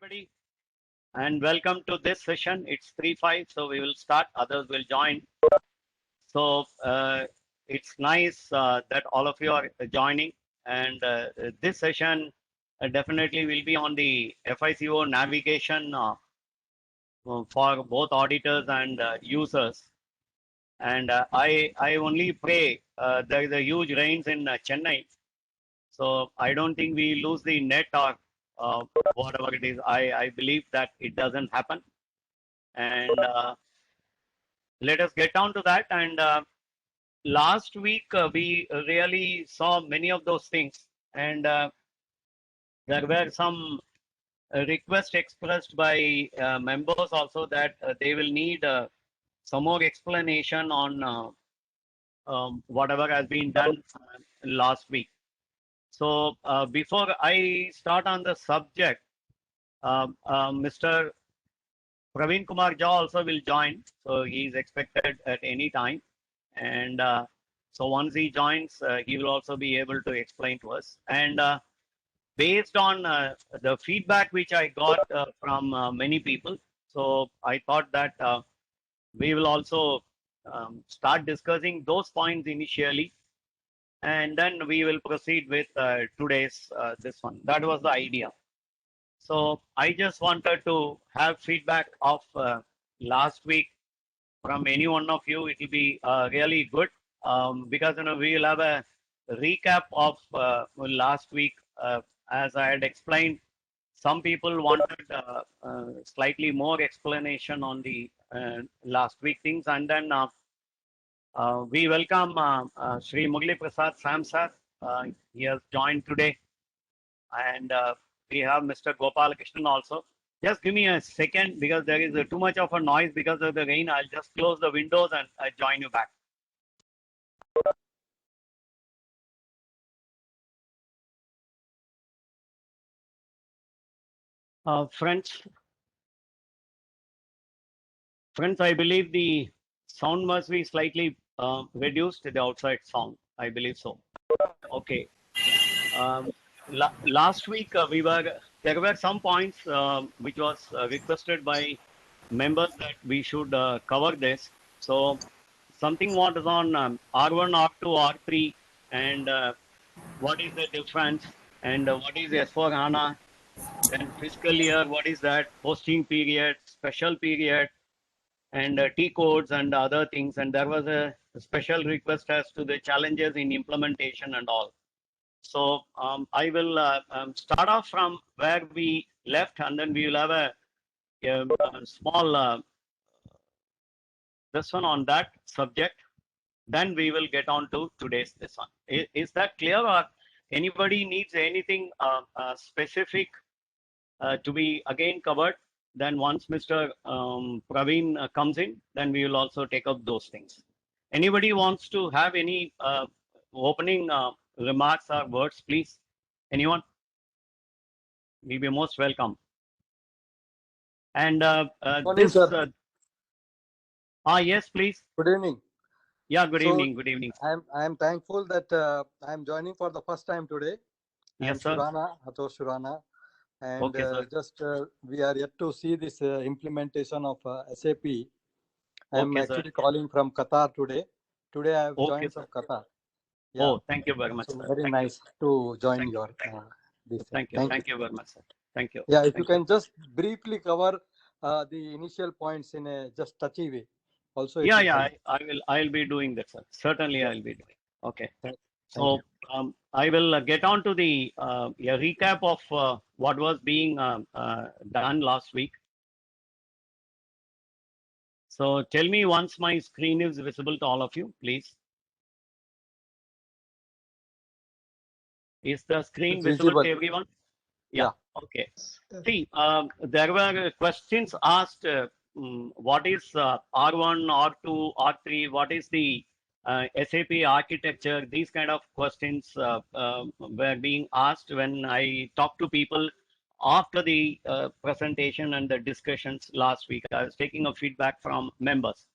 Everybody, and welcome to this session. It's 3-5, so we will start. Others will join. So it's nice that all of you are joining. And this session definitely will be on the FICO navigation for both auditors and users. And I only pray there is a huge rains in Chennai. So I don't think we lose the net or whatever it is. I believe that it doesn't happen. And let us get down to that. And last week we really saw many of those things. And there were some requests expressed by members also that they will need some more explanation on whatever has been done last week. So before I start on the subject, Mr. Praveen Kumar Jha also will join. So he is expected at any time. And so once he joins, he will also be able to explain to us. And based on the feedback which I got from many people, so I thought that we will also start discussing those points initially. And then we will proceed with today's this one. That was the idea. So I just wanted to have feedback of last week from any one of you. It will be really good because we will have a recap of last week. As I had explained, some people wanted slightly more explanation on the last week things, and then we welcome Sri Mugli Prasad Sam sir. He has joined today, and we have Mr. Gopal Krishnan also. Just give me a second because there is too much of a noise because of the rain. I'll just close the windows and I'll join you back. Friends, I believe the sound must be slightly reduced, the outside sound. I believe so. Okay. Last week there were some points which was requested by members that we should cover this. So something what is on R1, R2, R3, and what is the difference, and what is S4 HANA, then fiscal year, what is that, posting period, special period, and T codes and other things. And there was a special request as to the challenges in implementation and all. So I will start off from where we left, and then we will have a small this one on that subject. Then we will get on to today's this one. Is that clear, or anybody needs anything specific to be again covered? Then once Mr. Praveen comes in, then we will also take up those things. Anybody wants to have any opening remarks or words, please? Anyone? We'll be most welcome. And Morning, this, sir. yes, please. Good evening. Yeah, good So, evening. Good evening. I am thankful that I am joining for the first time today. Yes, sir. Shurana, and Okay, sir. just we are yet to see this implementation of SAP. I am Okay, actually sir. calling from Qatar today. Today I have Okay, joined sir. from Qatar. Yeah. Oh, thank you very much, so sir. very Thank nice to join thank your this. Thank you. Thank you very much, sir. Thank you. Yeah, if thank you can just briefly cover the initial points in a just touchy way. Also, yeah, I'll be doing that, sir. Certainly, yeah. I'll be doing. Okay. Thank So I will get on to the recap of what was being done last week. So tell me once my screen is visible to all of you, please. Is the screen visible to everyone? Yeah. Okay. See, there were questions asked. What is R1, R2, R3? What is the SAP architecture? These kind of questions were being asked when I talked to people after the presentation and the discussions last week. I was taking a feedback from members.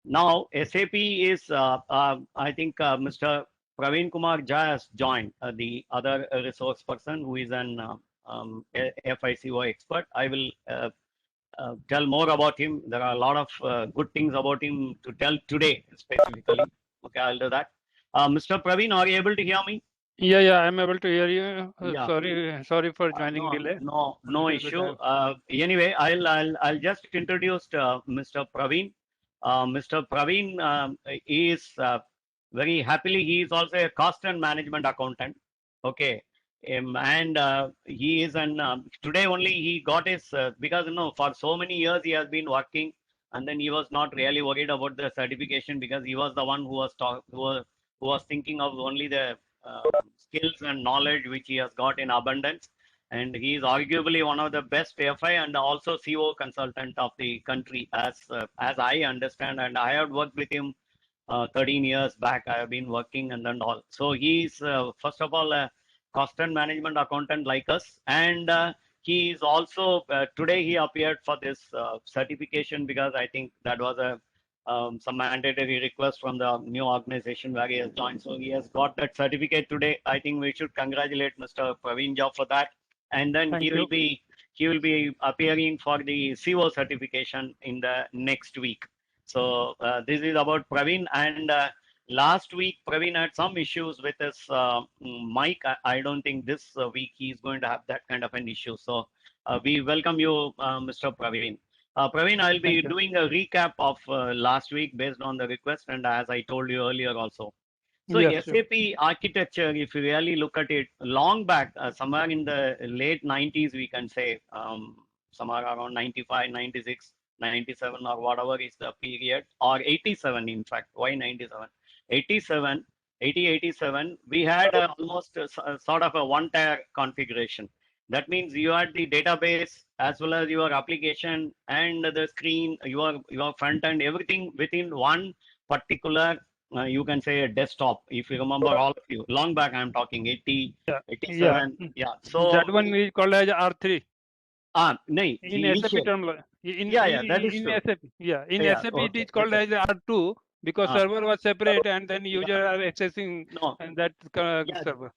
Now, SAP is, I think, Mr. Praveen Kumar Jha has joined, the other resource person who is an FICO expert. I will tell more about him. There are a lot of good things about him to tell today specifically. Okay, I'll do that. Mr. Praveen, are you able to hear me? Yeah, I'm able to hear you. Yeah. Sorry for joining No, delay. no Little bit issue. Anyway, I'll just introduce Mr. Praveen. Mr. Praveen is very happily he is also a cost and management accountant. Okay, and he is an today only he got his because for so many years he has been working, and then he was not really worried about the certification because he was the one who was who was thinking of only the skills and knowledge which he has got in abundance, and he is arguably one of the best FI and also CO consultant of the country, as I understand, and I have worked with him 13 years back. I have been working and all. So he's first of all a cost and management accountant like us, and he is also today he appeared for this certification because I think that was a some mandatory request from the new organization where he has joined. So he has got that certificate today. I think we should congratulate Mr. Praveen Jha for that. And then Thank he will you. be appearing for the CO certification in the next week. So this is about Praveen. And last week Praveen had some issues with his mic. I don't think this week he's going to have that kind of an issue. So we welcome you, Mr. Praveen. Praveen, I'll be Thank you. doing a recap of last week based on the request, and as I told you earlier also. So Yes, sure. SAP architecture, if you really look at it, long back, somewhere in the late 90s, we can say, somewhere around 95, 96, 97, or whatever is the period, or 87, in fact. Why 97? 87, 80, 87, we had almost sort of a one-tier configuration. That means you had the database as well as your application and the screen, your front end, everything within one particular you can say a desktop. If you remember, all of you, long back I'm talking 80, Yeah, 87. Yeah. that So one is called as R3 nahi, in the SAP initial. term. Yeah, that is In true. SAP, yeah, in Yeah, SAP it okay, is called okay. as R2 because server was separate and then user are accessing No, and that yeah, server.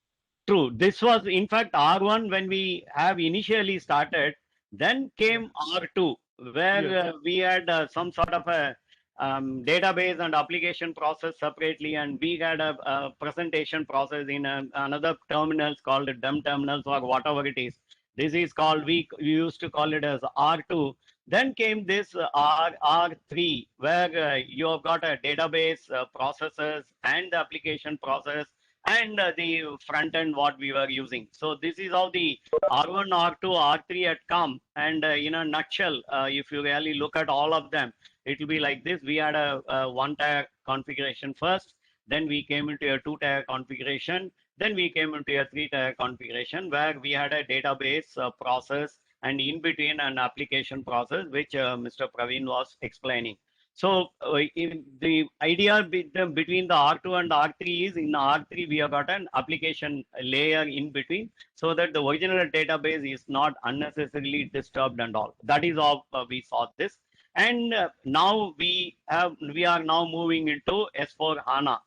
true. This was in fact R1 when we have initially started. Then Yeah. came R2, where Yes. we had some sort of a database and application process separately, and we had a presentation process in another terminals called dumb terminals or whatever it is. This is called, we used to call it as R2. Then came this R3, where you have got a database processes and the application process and the front end what we were using. So this is how the R1, R2, R3 had come. And in a nutshell, if you really look at all of them, it will be like this. We had a one-tier configuration first, then we came into a two-tier configuration, then we came into a three-tier configuration where we had a database process and in between an application process, which Mr. Praveen was explaining. So the idea between the R2 and R3 is, in R3 we have got an application layer in between so that the original database is not unnecessarily disturbed and all. That is how we saw this. And now we are now moving into S4 HANA.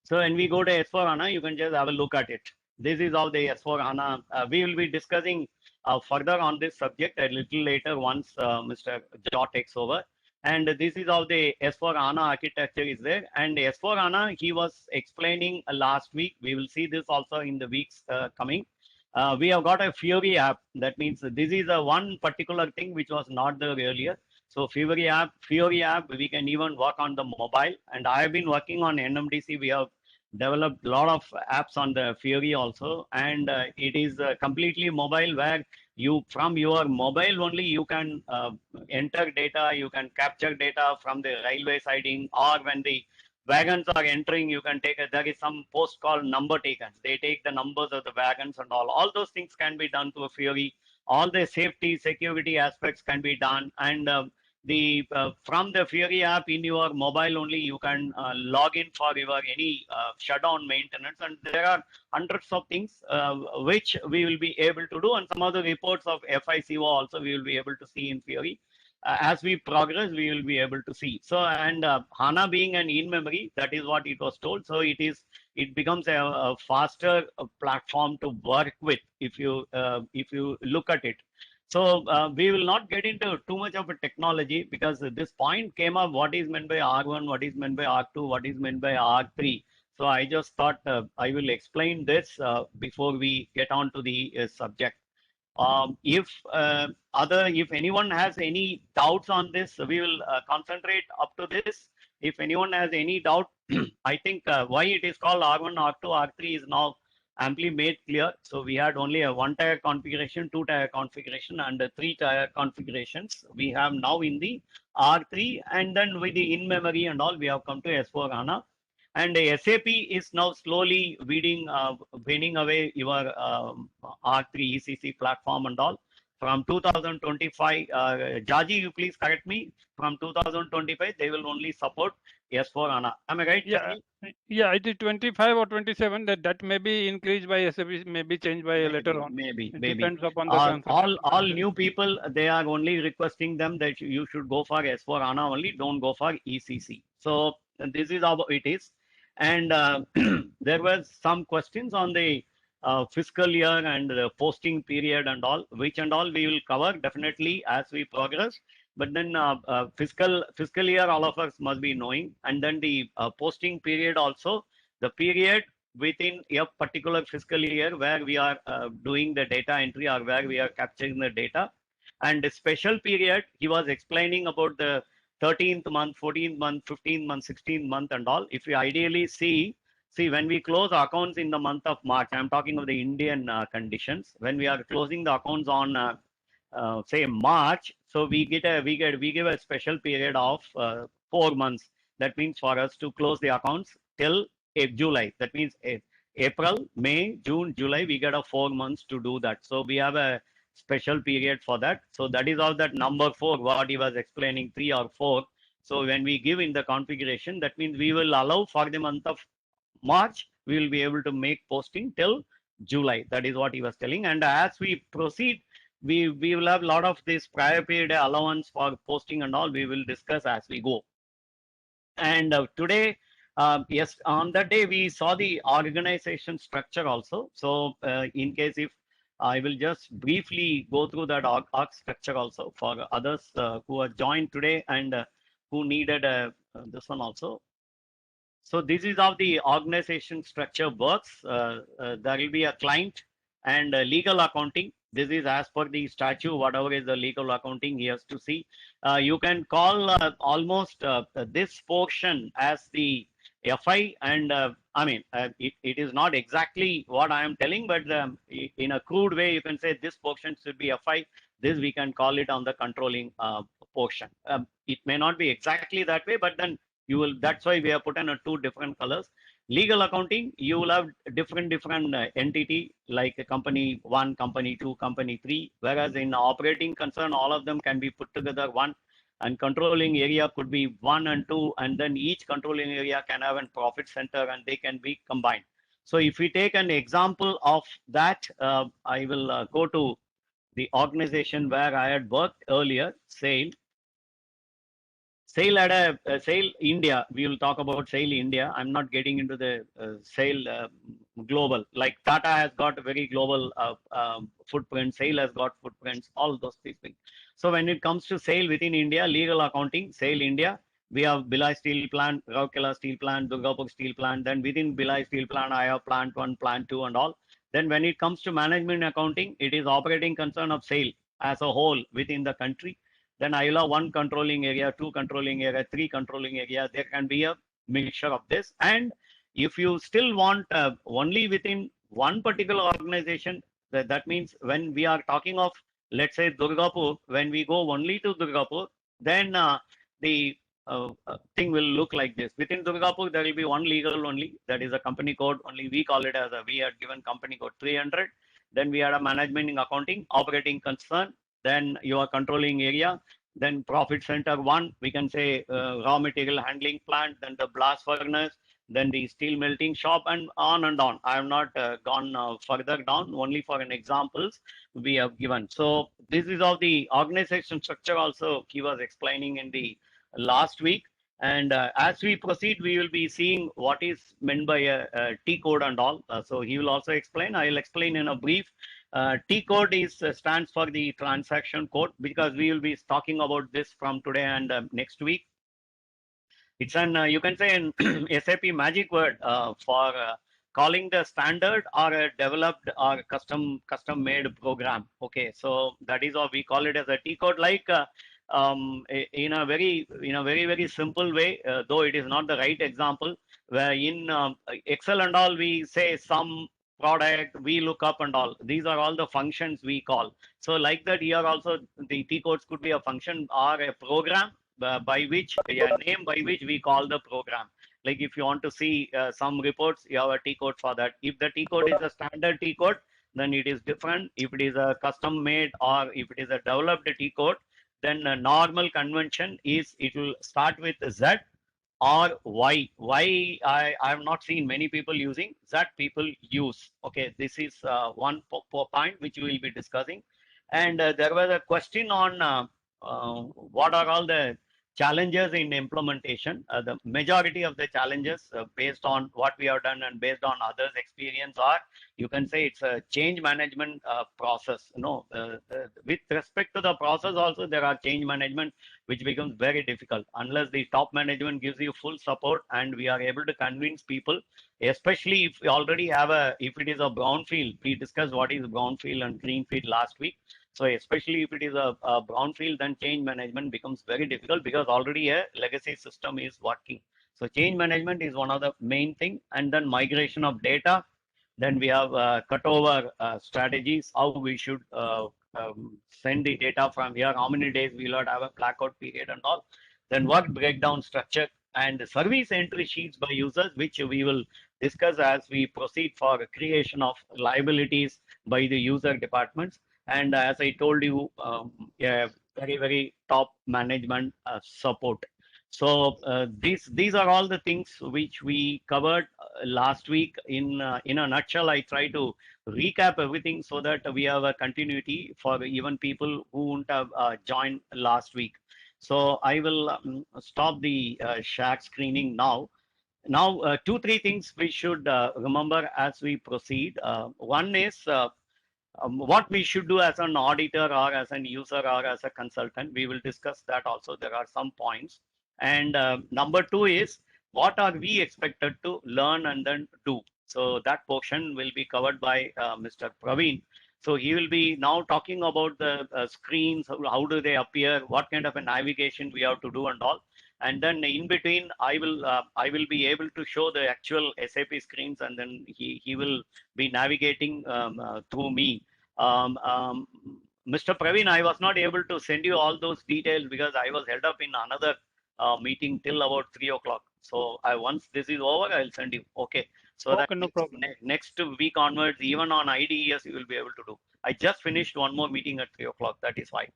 So when we go to S4 HANA, you can just have a look at it. This is how the S4 HANA, we will be discussing further on this subject a little later once Mr. Jha takes over. And this is how the S4 HANA architecture is there. And S4 HANA, he was explaining last week. We will see this also in the weeks coming. We have got a Fury app. That means this is a one particular thing which was not there earlier. So Fury app, we can even work on the mobile. And I have been working on NMDC. We have developed a lot of apps on the Fury also. And it is completely mobile, where you, from your mobile only, you can enter data, you can capture data from the railway siding, or when the wagons are entering, you can take there is some post called number taken. They take the numbers of the wagons and all those things can be done through a Fury. All the safety, security aspects can be done. And the from the Fury app in your mobile only, you can log in for your any shutdown maintenance. And there are hundreds of things which we will be able to do. And some of the reports of FICO also we will be able to see in Fury. as we progress, we will be able to see. So, and HANA being an in-memory, that is what it was told. So it becomes a faster platform to work with if you look at it. So we will not get into too much of a technology, because this point came up: what is meant by R1, what is meant by R2, what is meant by R3. So I just thought I will explain this before we get on to the subject. If anyone has any doubts on this, we will concentrate up to this. If anyone has any doubt, I think why it is called R1, R2, R3 is now amply made clear. So we had only a one tier configuration, two tier configuration, and three tier configurations we have now in the R3, and then with the in-memory and all, we have come to S4HANA. And SAP is now slowly weaning away your R3 ECC platform and all. From 2025, Jaji, you please correct me. From 2025, they will only support S4HANA. Am I right? Yeah, yeah. It is 25 or 27. That may be increased by SAP, may be changed by later on. Maybe. Depends upon the all new people, they are only requesting them that you should go for S4HANA only. Don't go for ECC. So this is how it is. And there was some questions on the fiscal year and the posting period and all, which and all we will cover definitely as we progress. But then fiscal year, all of us must be knowing. And then the posting period also, the period within a particular fiscal year where we are doing the data entry or where we are capturing the data. And the special period, he was explaining about the 13th month, 14th month, 15th month, 16th month and all. If we ideally see when we close accounts in the month of March, I'm talking of the Indian conditions. When we are closing the accounts on say March, so we give a special period of 4 months. That means for us to close the accounts till July. That means April, May, June, July, we get a 4 months to do that. So we have a special period for that. So that is all that number 4, what he was explaining, 3 or 4. So when we give in the configuration, that means we will allow for the month of March, we will be able to make posting till July. That is what he was telling. And as we proceed, we will have a lot of this prior period allowance for posting and all, we will discuss as we go. And today, yes, on that day, we saw the organization structure also. So in case if I will just briefly go through that org structure also for others who are joined today and who needed this one also. So this is how the organization structure works. There will be a client and legal accounting. This is as per the statute, whatever is the legal accounting he has to see. You can call almost this portion as the FI, and I mean, it is not exactly what I am telling, but in a crude way, you can say this portion should be FI. This we can call it on the controlling portion. It may not be exactly that way, but then you will. That's why we have put in 2 different colors. Legal accounting, you will have different entity like company 1, company 2, company 3. Whereas in operating concern, all of them can be put together one. And controlling area could be 1 and 2, and then each controlling area can have a profit center and they can be combined. So if we take an example of that, I will go to the organization where I had worked earlier, SAIL. SAIL had a SAIL India. We will talk about SAIL India. I'm not getting into the SAIL global. Like Tata has got a very global footprint. SAIL has got footprints, all those things. So when it comes to SAIL within India, legal accounting, SAIL India, we have Bhilai Steel Plant, Rourkela Steel Plant, Durgapur Steel Plant. Then within Bhilai Steel Plant, I have Plant 1, Plant 2 and all. Then when it comes to management accounting, it is operating concern of SAIL as a whole within the country. Then I will have 1 controlling area, 2 controlling area, 3 controlling area. There can be a mixture of this. And if you still want only within one particular organization, that means when we are talking of, let's say Durgapur, when we go only to Durgapur, then the thing will look like this. Within Durgapur, there will be 1 legal only. That is a company code only. We call it as we had given company code 300. Then we had a management in accounting, operating concern. Then your controlling area, then profit center 1, we can say raw material handling plant, then the blast furnace, then the steel melting shop, and on and on. I have not gone further down, only for an examples we have given. So this is of the organization structure also he was explaining in the last week. And as we proceed, we will be seeing what is meant by a T code and all. So he will also explain. I will explain in a brief. T code is stands for the transaction code, because we will be talking about this from today and next week. It's an you can say an SAP magic word for calling the standard or a developed or custom made program. Okay, so that is how we call it as a T code. Like in a very simple way, though it is not the right example. Where in Excel and all, we say some product, we look up and all. These are all the functions we call. So like that, here also the T codes could be a function or a program by which a name by which we call the program. Like if you want to see some reports, you have a T code for that. If the T code is a standard T code, then it is different. If it is a custom made or if it is a developed T code, then a normal convention is it will start with Z or Y. Y, I have not seen many people using. Z people use. Okay, this is one point which we will be discussing. And there was a question on what are all the challenges in implementation. The majority of the challenges based on what we have done and based on others' experience are, you can say it's a change management process. With respect to the process also, there are change management which becomes very difficult unless the top management gives you full support and we are able to convince people, especially if we already have if it is a brownfield. We discussed what is brownfield and greenfield last week. So especially if it is a brownfield, then change management becomes very difficult because already a legacy system is working. So change management is one of the main thing, and then migration of data. Then we have cutover strategies, how we should send the data from here, how many days we will have a blackout period and all. Then work breakdown structure and service entry sheets by users, which we will discuss as we proceed for creation of liabilities by the user departments. And as I told you, yeah, very top management support. So these are all the things which we covered last week. In a nutshell, I try to recap everything so that we have a continuity for even people who wouldn't have joined last week. So I will stop the share screening now. Now, 2-3 things we should remember as we proceed. One is what we should do as an auditor or as an user or as a consultant. We will discuss that also. There are some points. And number 2 is what are we expected to learn and then do. So that portion will be covered by Mr. Praveen. So he will be now talking about the screens, how do they appear, what kind of a navigation we have to do and all. And then in between, I will be able to show the actual SAP screens, and then he will be navigating through me. Mr. Praveen, I was not able to send you all those details because I was held up in another meeting till about 3 o'clock. So once this is over, I'll send you. Okay. So Okay, that no problem. next week onwards, even on IDES, you will be able to do. I just finished one more meeting at 3 o'clock. That is fine.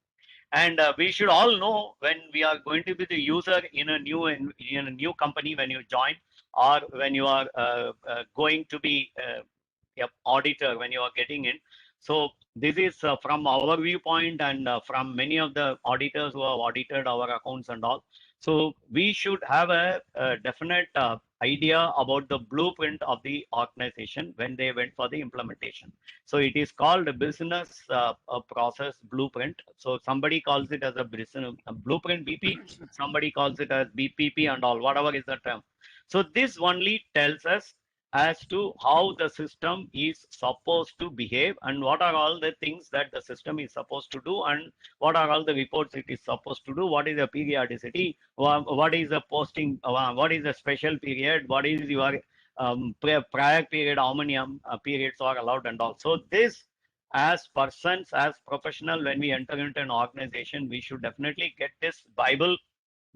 And we should all know when we are going to be the user in a new company when you join, or when you are going to be auditor when you are getting in. So this is from our viewpoint and from many of the auditors who have audited our accounts and all. So we should have a definite idea about the blueprint of the organization when they went for the implementation. So it is called a business process blueprint. So somebody calls it as a business blueprint BP, somebody calls it as BPP and all, whatever is the term. So this only tells us as to how the system is supposed to behave and what are all the things that the system is supposed to do and what are all the reports it is supposed to do, what is the periodicity, what is the posting, what is the special period, what is your prior period, how many periods are allowed and all. So this, as persons, as professional, when we enter into an organization, we should definitely get this Bible,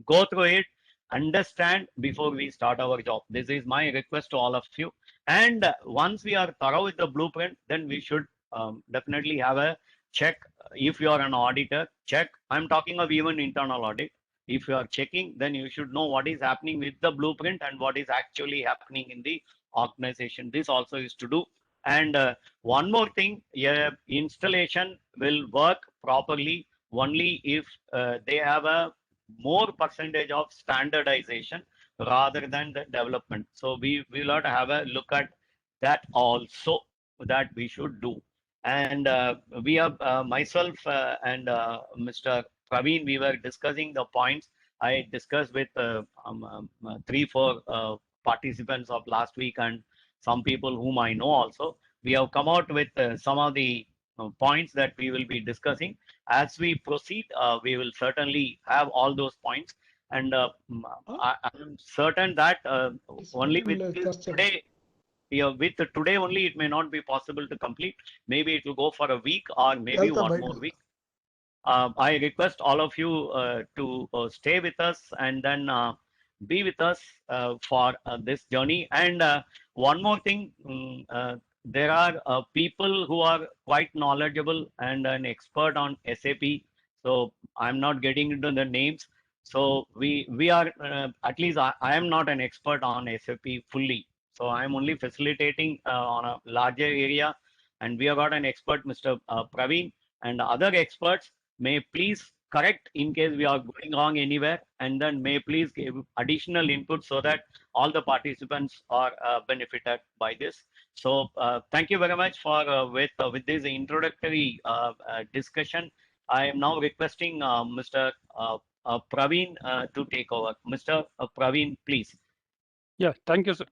go through it, understand before we start our job. This is my request to all of you. And once we are thorough with the blueprint, then we should definitely have a check. If you are an auditor, check. I'm talking of even internal audit. if you are checking, then you should know what is happening with the blueprint and what is actually happening in the organization. This also is to do. And one more thing, installation will work properly only if they have a more percentage of standardization rather than the development. So we will have to have a look at that also, that we should do. And we have myself and Mr. Praveen, we were discussing the points I discussed with 3-4 participants of last week and some people whom I know also. We have come out with some of the points that we will be discussing. As we proceed, we will certainly have all those points. And I'm certain that only with this today, with today only, it may not be possible to complete. Maybe it will go for a week or maybe one more week. I request all of you to stay with us and then be with us for this journey. And one more thing, there are people who are quite knowledgeable and an expert on SAP. So I'm not getting into the names. So we are, at least I am not an expert on SAP fully. So I'm only facilitating on a larger area. And we have got an expert, Mr. Praveen, and other experts may please correct in case we are going wrong anywhere, and then may please give additional input so that all the participants are benefited by this. So thank you very much for with this introductory discussion. I am now requesting Mr. Praveen to take over. Mr. Praveen, please. Yeah, thank you, sir.